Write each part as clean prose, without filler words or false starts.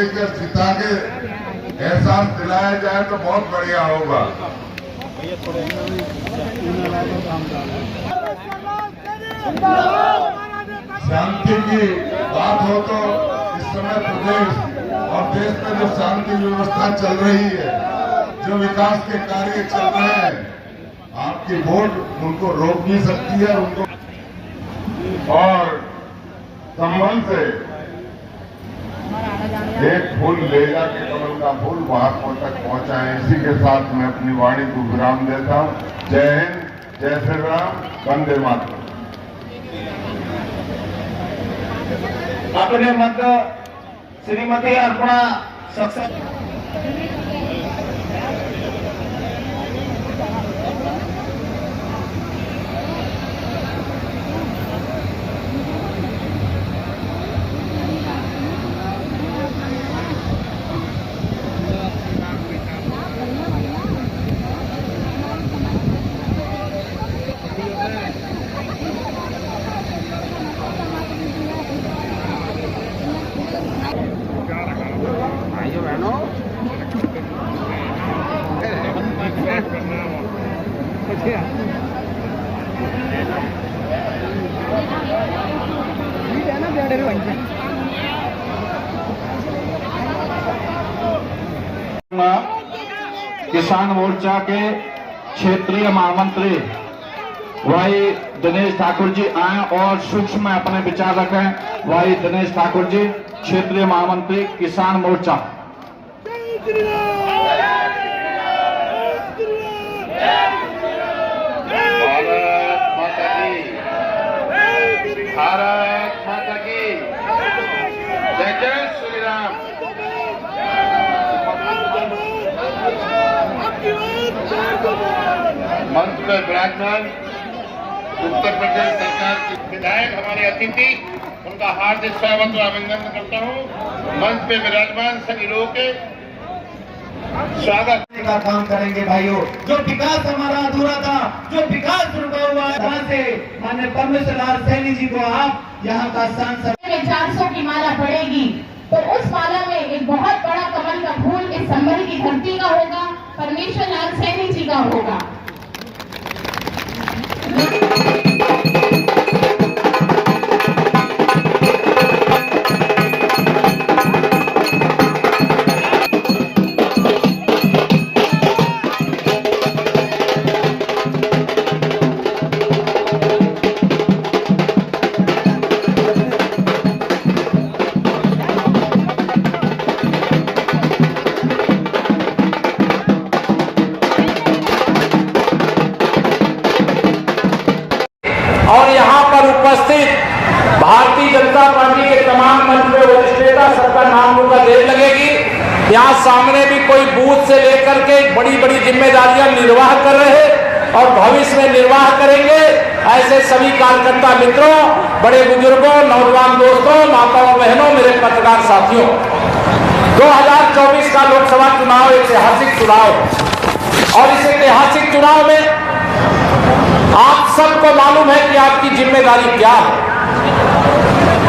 देकर जिता के एहसास दिलाया जाए तो बहुत बढ़िया होगा। शांति की बात हो तो इस समय प्रदेश और देश में जो शांति व्यवस्था चल रही है, जो विकास के कार्य चल रहे हैं, आपकी वोट उनको रोक नहीं सकती है। उनको और संबंध से एक फूल ले जाके कमल का फूल महात्मा तक पहुंचाए। इसी के साथ मैं अपनी वाणी को विराम देता हूं। जय हिंद, जय श्री राम, वंदे मातरम। अपने मत श्रीमती अर्पणा सक्सेना किसान मोर्चा के क्षेत्रीय महामंत्री भाई दिनेश ठाकुर जी आए और सूक्ष्म में अपने विचार रखें। भाई दिनेश ठाकुर जी, क्षेत्रीय महामंत्री किसान मोर्चा। भारत माता की जय, जय श्री राम। मंच पर विराजमान उत्तर प्रदेश सरकार के विधायक, हमारे अतिथि, उनका हार्दिक स्वागत और अभिनंदन करता हूँ। मंच पे विराजमान सभी लोगों के स्वागत का काम करेंगे भाइयों। जो विकास हमारा अधूरा था, जो विकास रुका हुआ है, वहाँ से माननीय परमेश्वर लाल सैनी जी को आप यहाँ का सांसद 400 की माला पड़ेगी तो उस माला में एक बहुत बड़ा कमल का फूल इस संभल की धरती का होगा, परमेश्वर लाल सैनी जी का होगा। और यहाँ पर उपस्थित भारतीय जनता पार्टी के तमाम मंच में वरिष्ठ नेता, सबका नाम लूंगा, देर लगेगी। यहाँ सामने भी कोई बूथ से लेकर के बड़ी बड़ी जिम्मेदारियां निर्वाह कर रहे हैं और भविष्य में निर्वाह करेंगे। ऐसे सभी कार्यकर्ता मित्रों, बड़े बुजुर्गों, नौजवान दोस्तों, माताओं बहनों, मेरे पत्रकार साथियों, 2024 का लोकसभा चुनाव ऐतिहासिक चुनाव और इस ऐतिहासिक चुनाव में आप सबको मालूम है कि आपकी जिम्मेदारी क्या है।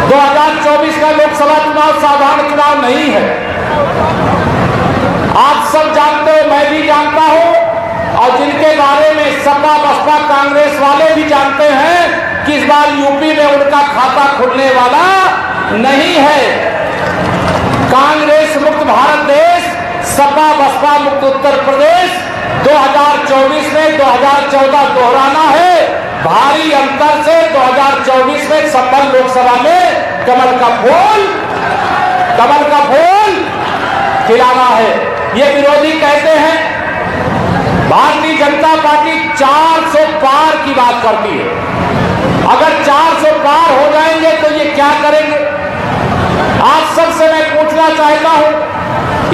2024 का लोकसभा चुनाव साधारण चुनाव नहीं है। आप सब जानते हो, मैं भी जानता हूं और जिनके बारे में सपा बसपा कांग्रेस वाले भी जानते हैं कि इस बार यूपी में उनका खाता खुलने वाला नहीं है। कांग्रेस मुक्त भारत देश, सपा बसपा मुक्त उत्तर प्रदेश 2024 में 2014 दोहराना है। भारी अंतर से 2024 में संभल लोकसभा में कमल का फूल खिलाना है। ये विरोधी कहते हैं भारतीय जनता पार्टी 400 पार की बात करती है। अगर 400 पार हो जाएंगे तो ये क्या करेंगे? आप सबसे मैं पूछना चाहता हूं,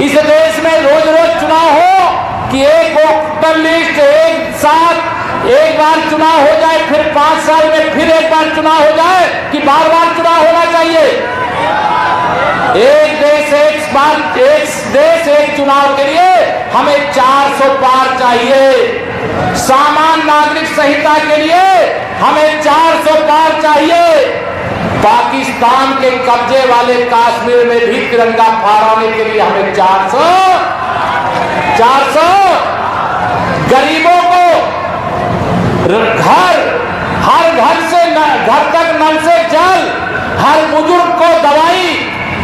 इस देश में रोज रोज चुनाव हो कि एक वोटर लिस्ट एक साथ एक बार चुनाव हो जाए, फिर 5 साल में फिर एक बार चुनाव हो जाए, कि बार बार चुनाव होना चाहिए? एक देश एक बार, एक देश एक चुनाव के लिए हमें 400 पार चाहिए। सामान्य नागरिक संहिता के लिए हमें 400 पार चाहिए। पाकिस्तान के कब्जे वाले कश्मीर में भी तिरंगा फहराने के लिए हमें 400 गरीबों को हर घर से घर तक नल से जल, हर बुजुर्ग को दवाई,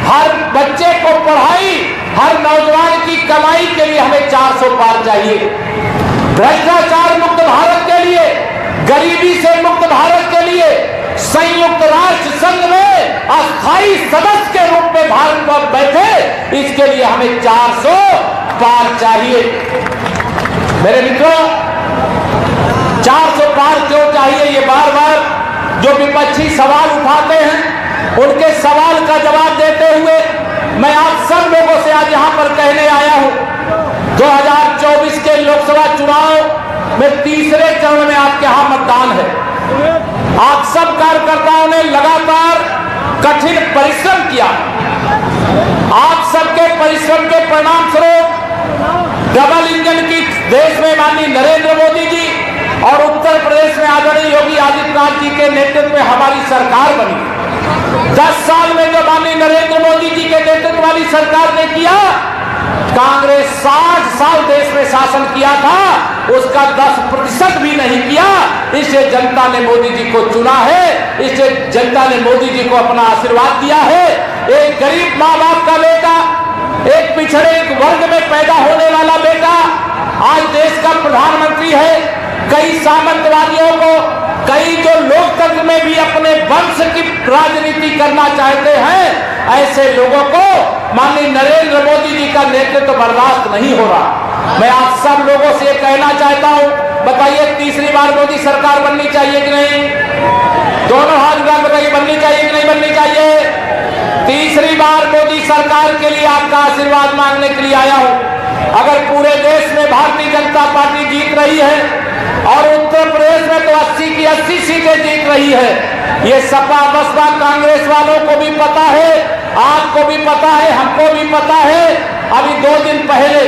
हर बच्चे को पढ़ाई, हर नौजवान की कमाई के लिए हमें 400 पार चाहिए। भ्रष्टाचार मुक्त भारत के लिए, गरीबी से मुक्त भारत के लिए संयुक्त राष्ट्र संघ में अस्थायी सदस्य के रूप में भारत पर बैठे, इसके लिए हमें 400 पार चाहिए। मेरे मित्रों, 400 पार क्यों चाहिए, ये बार बार जो विपक्षी सवाल उठाते हैं उनके सवाल का जवाब देते हुए मैं आप सब लोगों से आज यहां पर कहने आया हूं, 2024 के लोकसभा चुनाव में तीसरे चरण में आपके यहां मतदान है। आप सब कार्यकर्ताओं ने लगातार कठिन परिश्रम किया। आप सबके परिश्रम के परिणाम स्वरूप डबल इंजन की देश में माननीय नरेंद्र मोदी जी और उत्तर प्रदेश में आदरणीय योगी आदित्यनाथ जी के नेतृत्व में हमारी सरकार बनी। 10 साल में जो माननीय नरेंद्र मोदी जी के नेतृत्व वाली सरकार ने किया, कांग्रेस 60 साल देश में शासन किया था, उसका 10% भी नहीं किया। इससे जनता ने मोदी जी को चुना है, इससे जनता ने मोदी जी को अपना आशीर्वाद दिया है। एक गरीब माँ बाप का बेटा, एक पिछड़े वर्ग में पैदा होने वाला बेटा आज देश का प्रधानमंत्री है। कई सामंतवादियों को, कई जो लोकतंत्र में भी अपने वंश की राजनीति करना चाहते हैं, ऐसे लोगों को माननीय नरेंद्र मोदी जी का नेतृत्व बर्दाश्त नहीं हो रहा। मैं आप सब लोगों से कहना चाहता हूं, बताइए तीसरी बार मोदी सरकार बननी चाहिए कि नहीं? दोनों हाथ उठा बताइए, बननी चाहिए कि नहीं बननी चाहिए? तीसरी बार मोदी सरकार के लिए आपका आशीर्वाद मांगने के लिए आया हूं। अगर पूरे देश में भारतीय जनता पार्टी जीत रही है और उत्तर प्रदेश में तो 80 की 80 सीटें जीत रही है, ये सपा बसपा कांग्रेस वालों को भी पता है, आपको भी पता है, हमको भी पता है। अभी 2 दिन पहले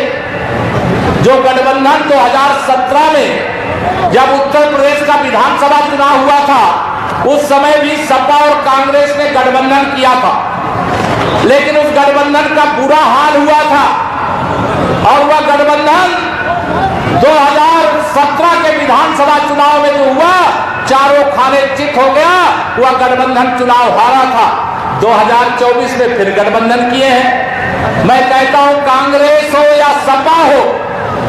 जो गठबंधन 2017 में जब उत्तर प्रदेश का विधानसभा चुनाव हुआ था, उस समय भी सपा और कांग्रेस ने गठबंधन किया था, लेकिन उस गठबंधन का बुरा हाल हुआ था और वह गठबंधन 2017 के विधानसभा चुनाव में जो हुआ, चारों खाने चित हो गया, वह गठबंधन चुनाव हारा था। 2024 में फिर गठबंधन किए हैं। मैं कहता हूं कांग्रेस हो या सपा हो,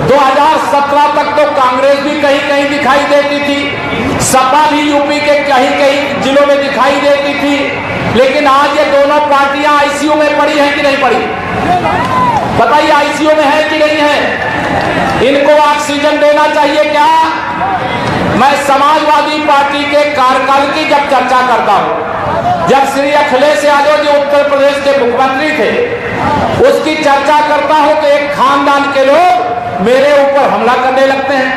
2017 तक तो कांग्रेस भी कहीं कहीं दिखाई देती थी, सपा भी यूपी के कहीं कहीं जिलों में दिखाई देती थी, लेकिन आज ये दोनों पार्टियां आईसीयू में पड़ी हैं कि नहीं पड़ी? बताइए, आईसीयू में है कि नहीं है? इनको ऑक्सीजन देना चाहिए क्या? मैं समाजवादी पार्टी के कार्यकाल की जब चर्चा करता हूं, जब श्री अखिलेश यादव जो उत्तर प्रदेश के मुख्यमंत्री थे, उसकी चर्चा करता हूं तो एक खानदान के लोग मेरे ऊपर हमला करने लगते हैं।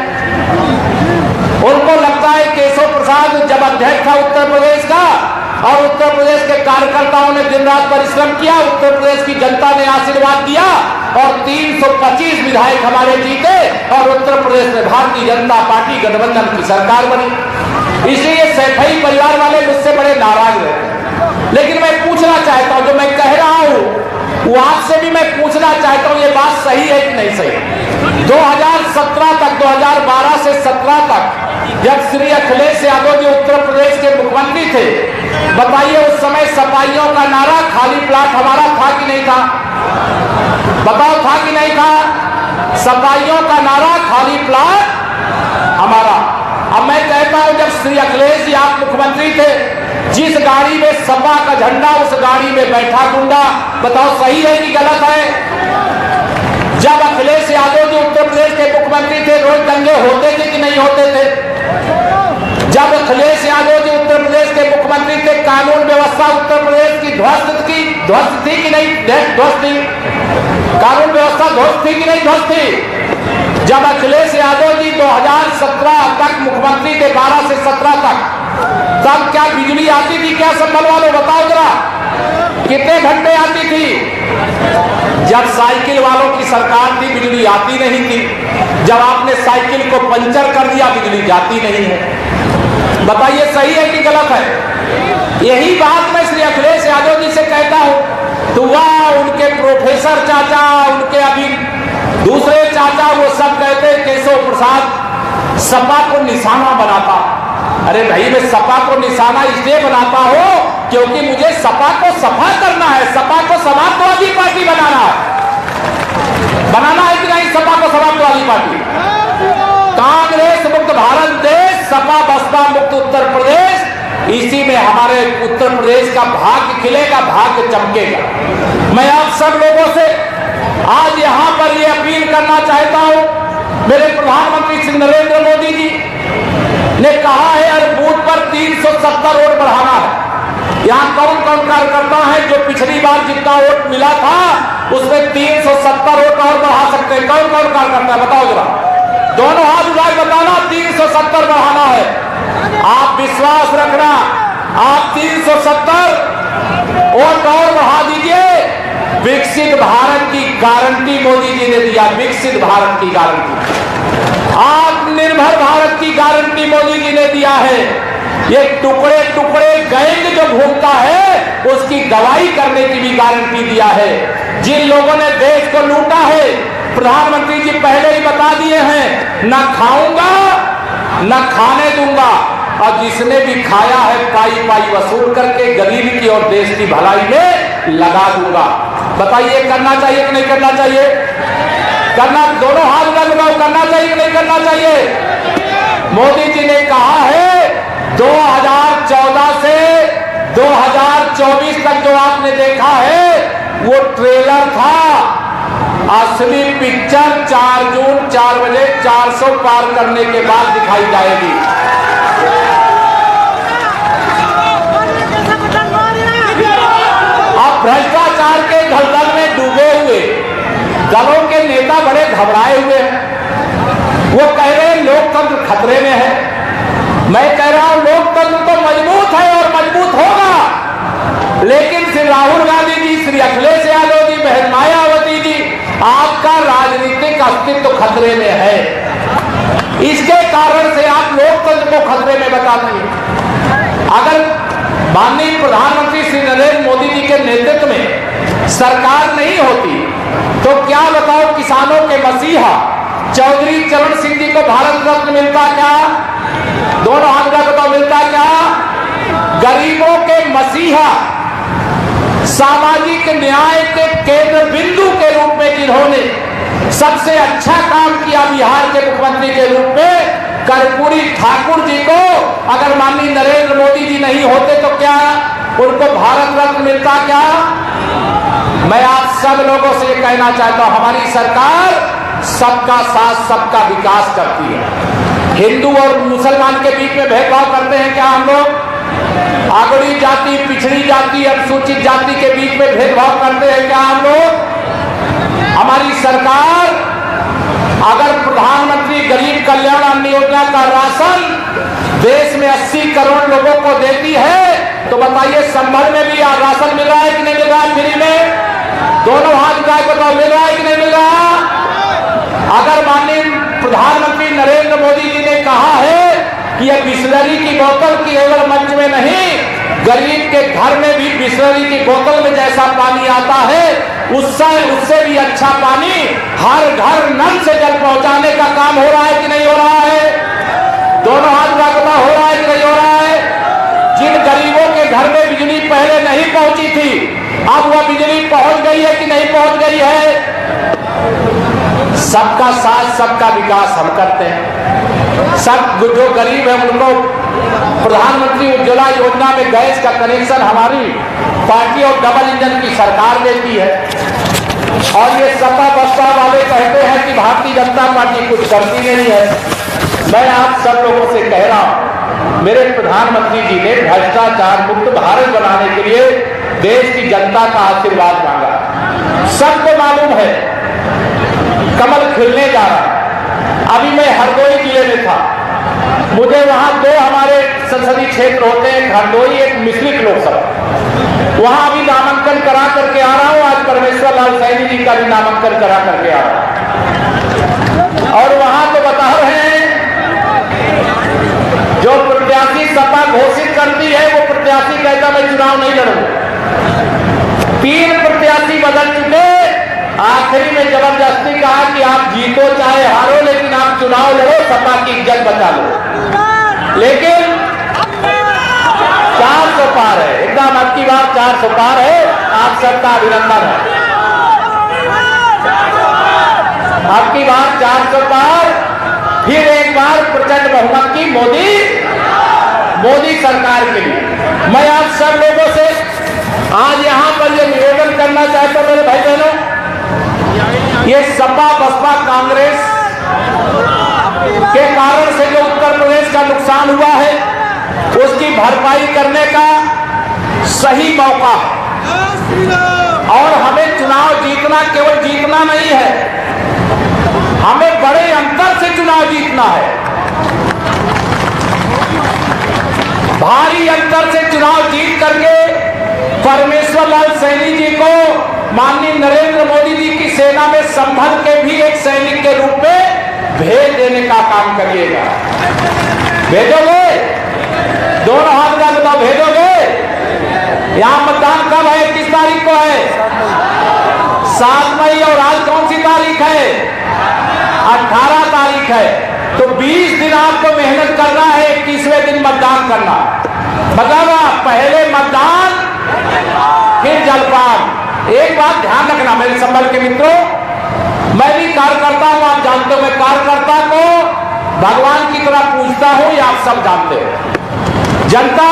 उनको लगता है केशव प्रसाद जब अध्यक्ष था उत्तर प्रदेश का और उत्तर प्रदेश के कार्यकर्ताओं ने दिन रात परिश्रम किया, उत्तर प्रदेश की जनता ने आशीर्वाद दिया और 325 विधायक हमारे जीते और उत्तर प्रदेश में भारतीय जनता पार्टी गठबंधन की सरकार बनी। इसलिए सैफई परिवार वाले मुझसे बड़े नाराज रहे। लेकिन मैं पूछना चाहता हूं, जो मैं कह रहा हूं वो आपसे भी मैं पूछना चाहता हूं, ये बात सही है कि नहीं सही? 2017 तक, 2012 से 17 तक जब श्री अखिलेश यादव जी उत्तर प्रदेश के मुख्यमंत्री थे, बताइए उस समय सपाइयों का नारा खाली प्लाट हमारा था कि नहीं था? बताओ, था कि नहीं था? सपाइयों का नारा खाली प्लाट हमारा। अब मैं कहता हूं, जब श्री अखिलेश जी आप मुख्यमंत्री थे, जिस गाड़ी में सपा का झंडा, उस गाड़ी में बैठा गुंडा। बताओ सही है कि गलत है? जब अखिलेश यादव जी उत्तर प्रदेश के मुख्यमंत्री थे, रोज दंगे होते थे कि नहीं होते थे? जब अखिलेश यादव जी उत्तर प्रदेश के मुख्यमंत्री थे, कानून व्यवस्था उत्तर प्रदेश की ध्वस्त थी कि नहीं ध्वस्त थी? कानून व्यवस्था ध्वस्त थी कि नहीं ध्वस्त थी? जब अखिलेश यादव जी 2017 तक मुख्यमंत्री थे, 12 से 17 तक, तब क्या बिजली आती थी क्या? संभल वालों बताओ जरा, कितने घंटे आती थी? जब साइकिल वालों की सरकार थी, बिजली आती नहीं थी। जब आपने साइकिल को पंचर कर दिया, बिजली जाती नहीं है। बताइए सही है कि गलत है? यही बात मैं श्री अखिलेश यादव जी से कहता हूं, तो वह उनके प्रोफेसर चाचा, उनके अभी दूसरे चाचा, वो सब कहते केशव प्रसाद सपा को निशाना बनाता। अरे भाई, मैं सपा को निशाना इसलिए बनाता हूं क्योंकि मुझे सपा को सफा करना है, सपा को समाजवादी पार्टी बनाना है कि नहीं? सपा को समाजवादी पार्टी, कांग्रेस मुक्त भारत देश, सपा बसपा मुक्त उत्तर प्रदेश, इसी में हमारे उत्तर प्रदेश का भाग्य खिलेगा, भाग्य चमकेगा। मैं आप सब लोगों से आज यहां पर ये अपील करना चाहता हूं, मेरे प्रधानमंत्री श्री नरेंद्र मोदी जी ने कहा है हर बूथ पर 370 वोट बढ़ाना है। यहाँ कौन कौन कार्यकर्ता है जो पिछली बार जितना वोट मिला था उसमें 370 वोट और बढ़ा सकते हैं? कौन कौन कार्यकर्ता है, बताओ जरा, दोनों हाथ उठाकर बताना। 370 बढ़ाना है, आप विश्वास रखना, आप 370 वोट और बढ़ा दीजिए। विकसित भारत की गारंटी मोदी जी ने दिया, विकसित भारत की गारंटी, आत्मनिर्भर भारत की गारंटी मोदी जी ने दिया है। ये टुकड़े टुकड़े गैंग जो घूमता है उसकी दवाई करने की भी गारंटी दिया है। जिन लोगों ने देश को लूटा है, प्रधानमंत्री जी पहले ही बता दिए हैं, न खाऊंगा न खाने दूंगा, और जिसने भी खाया है पाई पाई वसूल करके गरीब की और देश की भलाई में लगा दूंगा। बताइए करना चाहिए कि नहीं करना चाहिए? करना, दोनों हाथ लगाओ, करना चाहिए कि नहीं करना चाहिए? मोदी जी ने कहा है 2014 से 2024 तक जो आपने देखा है वो ट्रेलर था, असली पिक्चर 4 जून 4 बजे 400 पार करने के बाद दिखाई जाएगी। अब भ्रष्टाचार के दलदल में डूबे हुए दलों के नेता बड़े घबराए हुए हैं। वो कह रहे हैं लोकतंत्र खतरे में है। मैं कह रहा हूं लोकतंत्र तो मजबूत है और मजबूत होगा, लेकिन श्री राहुल गांधी जी, श्री अखिलेश यादव जी, बहन मायावती जी, आपका राजनीतिक अस्तित्व खतरे में है। इसके कारण से आप लोकतंत्र को खतरे में बताते हैं। अगर माननीय प्रधानमंत्री श्री नरेंद्र मोदी जी के नेतृत्व में सरकार नहीं होती तो क्या बताओ, किसानों के मसीहा चौधरी चरण सिंह जी को भारत रत्न मिलता क्या? दोनों हाथ का बताओ, मिलता क्या? गरीबों के मसीहा, सामाजिक न्याय के केंद्र बिंदु के रूप में जिन्होंने सबसे अच्छा काम किया बिहार के मुख्यमंत्री के रूप में, कर्पूरी ठाकुर जी को अगर माननीय नरेंद्र मोदी जी नहीं होते तो क्या उनको भारत रत्न मिलता क्या? मैं आप सब लोगों से ये कहना चाहता हूं, हमारी सरकार सबका साथ सबका विकास करती है। हिंदू और मुसलमान के बीच में भेदभाव करते हैं क्या हम लोग? आगड़ी जाति, पिछड़ी जाति, अनुसूचित जाति के बीच में भेदभाव करते हैं क्या हम लोग? हमारी सरकार अगर प्रधानमंत्री गरीब कल्याण अन्न योजना का राशन देश में 80 करोड़ लोगों को देती है तो बताइए संभल में भी राशन मिल रहा है कि नहीं मिल रहा है? फ्री में, दोनों हाथ उठाकर बताओ, मिल रहा है कि नहीं मिल रहा? अगर माननीय प्रधानमंत्री नरेंद्र मोदी जी ने कहा है कि यह बिस्लरी की बोतल केवल मंच में नहीं, गरीब के घर में भी बिस्लरी की बोतल में जैसा पानी आता है उससे भी अच्छा पानी हर घर नल से जल पहुंचाने का काम हो रहा है कि नहीं हो रहा है? दोनों हाथ उठाकर हो रहा है कि नहीं हो रहा है? जिन गरीबों के घर में बिजली पहले नहीं पहुंची थी, अब वह बिजली पहुंच गई है कि नहीं पहुंच गई है? सबका साथ सबका विकास हम करते हैं। सब जो गरीब है उनको प्रधानमंत्री उज्ज्वला योजना में गैस का कनेक्शन हमारी पार्टी और डबल इंजन की सरकार देती है। और ये सपा बसपा वाले कहते हैं कि भारतीय जनता पार्टी कुछ करती नहीं है। मैं आप सब लोगों से कह रहा हूं, मेरे प्रधानमंत्री जी ने भ्रष्टाचार मुक्त भारत बनाने के लिए देश की जनता का आशीर्वाद मांगा। सबको मालूम है कमल खिलने जा रहा है। अभी मैं हरदोई जिले में था, मुझे वहां 2 हमारे संसदीय क्षेत्र होते हैं, हरदोई एक मिश्रित लोकसभा, वहां भी नामांकन करा करके आ रहा हूं। आज परमेश्वर लाल सैनी जी का भी नामांकन करा करके आ रहा हूं। और वहां तो बता रहे हैं जो प्रत्याशी सपा घोषित करती है वो प्रत्याशी कहते कहता मैं चुनाव नहीं लड़ूंगा। 3 प्रत्याशी बदल चुके, आखिरी में जबरदस्ती कहा कि आप जीतो चाहे हारो, लेकिन आप चुनाव लड़ो, सपा की इज्जत बचा लो। लेकिन 400 पार है, एकदम अब की बार 400 पार है। आप सबका अभिनंदन है। अब की बार 400 पार, फिर एक बार प्रचंड बहुमत की मोदी सरकार के लिए। मैं आप सब लोगों से आज यहां पर ये निवेदन करना चाहता हूं मेरे भाई बहनों, ये सपा बसपा कांग्रेस के कारण से जो उत्तर प्रदेश का नुकसान हुआ है, उसकी भरपाई करने का सही मौका है। और हमें चुनाव जीतना केवल जीतना नहीं है, हमें बड़े अंतर से चुनाव जीतना है। भारी अंतर से चुनाव जीत करके परमेश्वर लाल सैनी जी को माननीय नरेंद्र मोदी जी की सेना में संभल के भी एक सैनिक के रूप में भेज देने का काम करिएगा। भेजोगे? दोनों हाथ का बताओ, भेजोगे? यहां मतदान कब है, किस तारीख को है? 7 मई। और आज कौन सी तारीख है? 18 तारीख है। तो 20 दिन आपको मेहनत करना है, 21वें दिन मतदान करना। मतलब पहले मतदान फिर जलपान। एक बात ध्यान रखना मेरे संबल के मित्रों, मैं भी कार्यकर्ता हूं, आप जानते हो। मैं कार्यकर्ता को भगवान की तरह पूजता हूं, ये आप सब जानते हो। जनता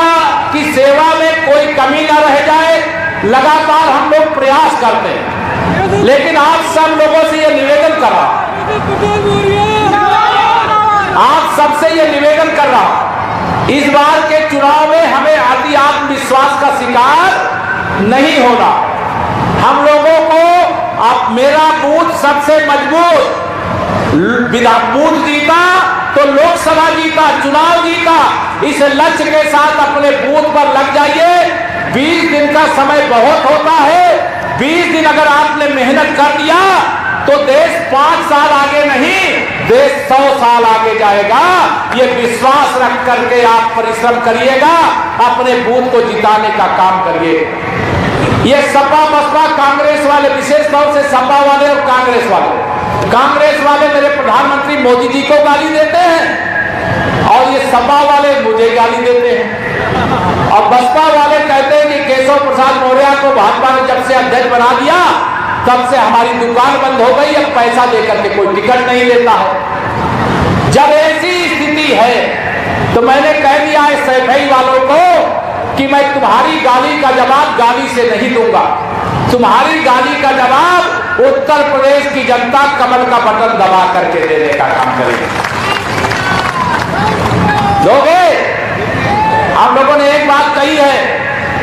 की सेवा में कोई कमी ना रह जाए, लगातार हम लोग प्रयास करते हैं। लेकिन आप सब लोगों से ये निवेदन कर रहा, आप सबसे ये निवेदन कर रहा, इस बार के चुनाव में हमें अति आत्मविश्वास का शिकार नहीं होना। हम लोगों को अब मेरा बूथ सबसे मजबूत, बूथ जीता तो लोकसभा जीता, चुनाव जीता। इस लक्ष्य के साथ अपने बूथ पर लग जाइए। 20 दिन का समय बहुत होता है। 20 दिन अगर आपने मेहनत कर दिया तो देश 5 साल आगे नहीं, देश 100 साल आगे जाएगा। ये विश्वास रख करके आप परिश्रम करिएगा, अपने बूथ को जिताने का काम करिए। ये सपा बसपा कांग्रेस वाले, विशेष तौर से सपा वाले और कांग्रेस वाले मेरे प्रधानमंत्री मोदी जी को गाली देते हैं, और ये सपा वाले मुझे गाली देते हैं। और बसपा वाले कहते हैं कि केशव प्रसाद मौर्य को भाजपा ने जब से अध्यक्ष बना दिया, तब से हमारी दुकान बंद हो गई, अब पैसा देकर के कोई टिकट नहीं लेता है। जब ऐसी स्थिति है तो मैंने कह दिया है सैफई वालों को कि मैं तुम्हारी गाली का जवाब गाली से नहीं दूंगा। तुम्हारी गाली का जवाब उत्तर प्रदेश की जनता कमल का बटन दबा करके देने का काम करेगी। लोगे? हम लोगों ने एक बात कही है,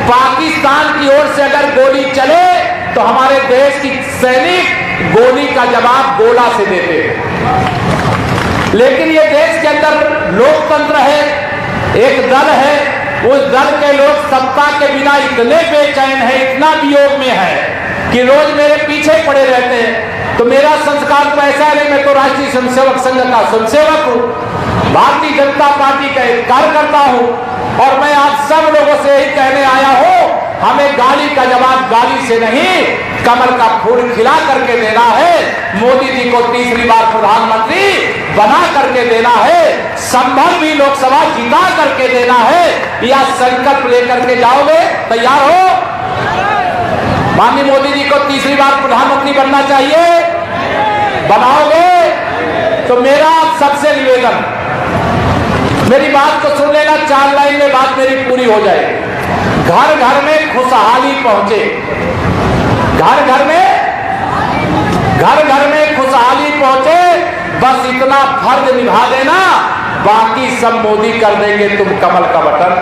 पाकिस्तान की ओर से अगर गोली चले तो हमारे देश की सैनिक गोली का जवाब गोला से देते हैं। लेकिन ये देश के अंदर लोकतंत्र है, एक दल है, उस दल के लोग सत्ता के बिना इतने बेचैन है, इतना वियोग में है कि रोज मेरे पीछे पड़े रहते हैं। तो मेरा संस्कार तो ऐसा नहीं, मैं तो राष्ट्रीय स्वयंसेवक संघ का स्वयंसेवक हूँ, भारतीय जनता पार्टी का एक कार्यकर्ता हूँ, और मैं आप सब लोगों से यही कहने आया हूँ, हमें गाली का जवाब गाली से नहीं, कमल का फूल खिला करके देना है। मोदी जी को तीसरी बार प्रधानमंत्री बना करके देना है, संभल भी लोकसभा जिता करके देना है। या संकल्प लेकर के जाओगे? तैयार हो? माननीय मोदी जी को तीसरी बार प्रधानमंत्री बनना चाहिए? बनाओगे? तो मेरा आप सबसे निवेदन, मेरी बात को सुन लेना, 4 लाइन में बात मेरी पूरी हो जाएगी। घर घर में खुशहाली पहुंचे, घर घर में खुशहाली पहुंचे, बस इतना फर्ज निभा देना, बाकी सब मोदी कर देंगे। तुम कमल का बटन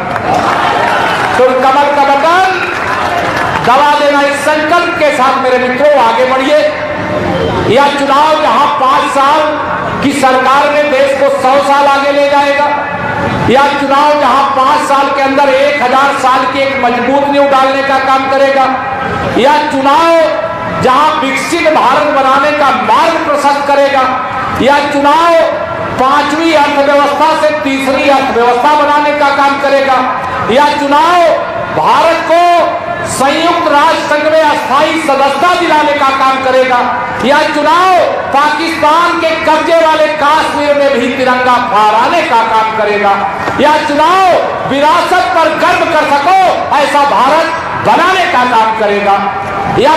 दबा देना। इस संकल्प के साथ मेरे मित्रों आगे बढ़िए। यह चुनाव जहां 5 साल की सरकार में देश को 100 साल आगे ले जाएगा, यह चुनाव जहां 5 साल के अंदर 1000 साल की एक मजबूत नींव डालने का काम करेगा, यह चुनाव जहां विकसित भारत बनाने का मार्ग प्रशस्त करेगा, यह चुनाव 5वीं अर्थव्यवस्था से तीसरी अर्थव्यवस्था बनाने का काम करेगा, यह चुनाव भारत को संयुक्त राष्ट्र संघ में अस्थायी सदस्यता दिलाने का काम करेगा। यह चुनाव पाकिस्तान के कब्जे वाले कश्मीर में भी तिरंगा फहराने का काम करेगा। यह चुनाव विरासत पर गर्व कर सको ऐसा भारत बनाने का काम करेगा। यह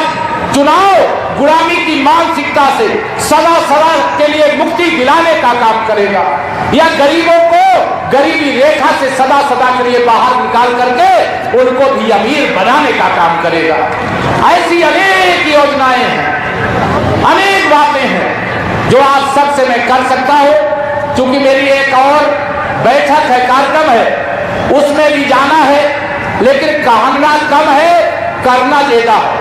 चुनाव गुलामी की मानसिकता से सदा सदा के लिए मुक्ति दिलाने का काम करेगा। यह गरीबों को गरीबी रेखा से सदा सदा के लिए बाहर निकाल करके उनको भी अमीर बनाने का काम करेगा। ऐसी अनेक योजनाएं हैं, अनेक बातें हैं जो आप सबसे मैं कर सकता हूं। चूंकि मेरी एक और बैठक है, कार्यक्रम है, उसमें भी जाना है, लेकिन कहना कम है, करना ज्यादा है।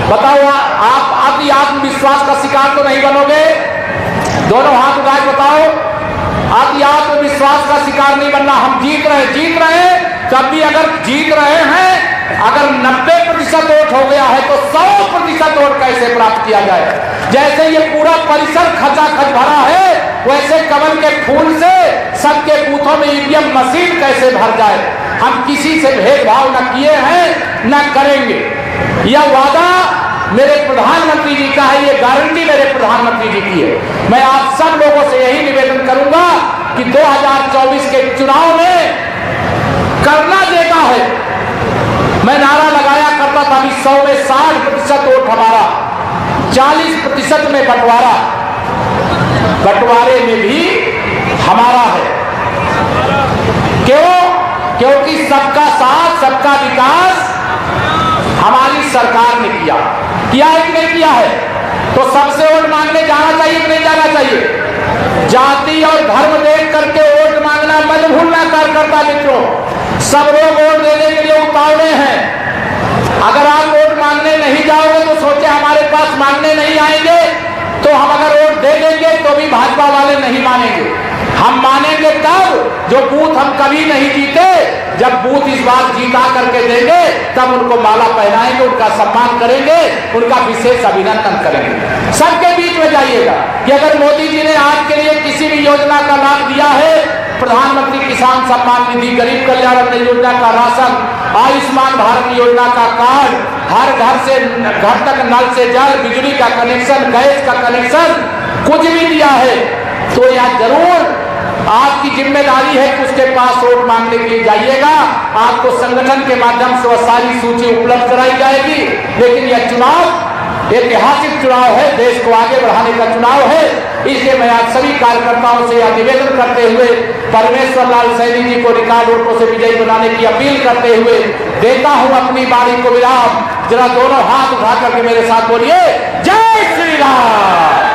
बताओ आप आत्मविश्वास का शिकार तो नहीं बनोगे? दोनों हाथ उठा के बताओ, आत्मविश्वास का शिकार नहीं बनना। हम जीत रहे तब भी अगर जीत रहे हैं, अगर 90% वोट हो गया है तो 100% वोट कैसे प्राप्त किया जाए? जैसे ये पूरा परिसर खचाखच भरा है, वैसे कमल के फूल से सबके बूथों में ईवीएम मशीन कैसे भर जाए? हम किसी से भेदभाव न किए हैं, न करेंगे। यह वादा मेरे प्रधानमंत्री जी का है, ये गारंटी मेरे प्रधानमंत्री जी की है। मैं आप सब लोगों से यही निवेदन करूंगा कि 2024 के चुनाव में करना देता है। मैं नारा लगाया करता था, अभी 100 में 60% वोट हमारा, 40% में बंटवारा, बंटवारे में भी हमारा है। क्यों? क्योंकि सबका साथ, सबका विकास हमारी सरकार ने किया है कि नहीं किया है? तो सबसे वोट मांगने जाना चाहिए कि नहीं जाना चाहिए? जाति और धर्म देख करके वोट मांगना मत भूलना कार्यकर्ता मित्रों। सब लोग वोट देने के लिए उतावले हैं। अगर आप वोट मांगने नहीं जाओगे तो सोचे हमारे पास मांगने नहीं आएंगे, तो हम अगर वोट दे देंगे तो भी भाजपा वाले नहीं मानेंगे। हम मानेंगे तब जो बूथ हम कभी नहीं जीते, जब बूथ इस बार जीता करके देंगे तब उनको माला पहनाएंगे, उनका सम्मान करेंगे, उनका विशेष अभिनंदन करेंगे। सबके बीच में जाइएगा कि अगर मोदी जी ने आज के लिए किसी भी योजना का लाभ दिया है, प्रधानमंत्री किसान सम्मान निधि, गरीब कल्याण अन्न योजना का राशन, आयुष्मान भारत योजना का कार्ड, हर घर से घर तक नल से जल, बिजली का कनेक्शन, गैस का कनेक्शन, कुछ भी दिया है, तो यह जरूर आपकी जिम्मेदारी है कि उसके पास वोट मांगने के लिए जाइएगा। आपको संगठन के माध्यम से वह सारी सूची उपलब्ध कराई जाएगी। लेकिन यह चुनाव ऐतिहासिक चुनाव है, देश को आगे बढ़ाने का चुनाव है। इसलिए मैं आप सभी कार्यकर्ताओं से यह निवेदन करते हुए परमेश्वर लाल सैनी जी को रिकॉर्ड वोटों से विजयी बनाने की अपील करते हुए देता हूं अपनी बारी को विराम। जरा दोनों हाथ उठा करके मेरे साथ बोलिए, जय श्री राम।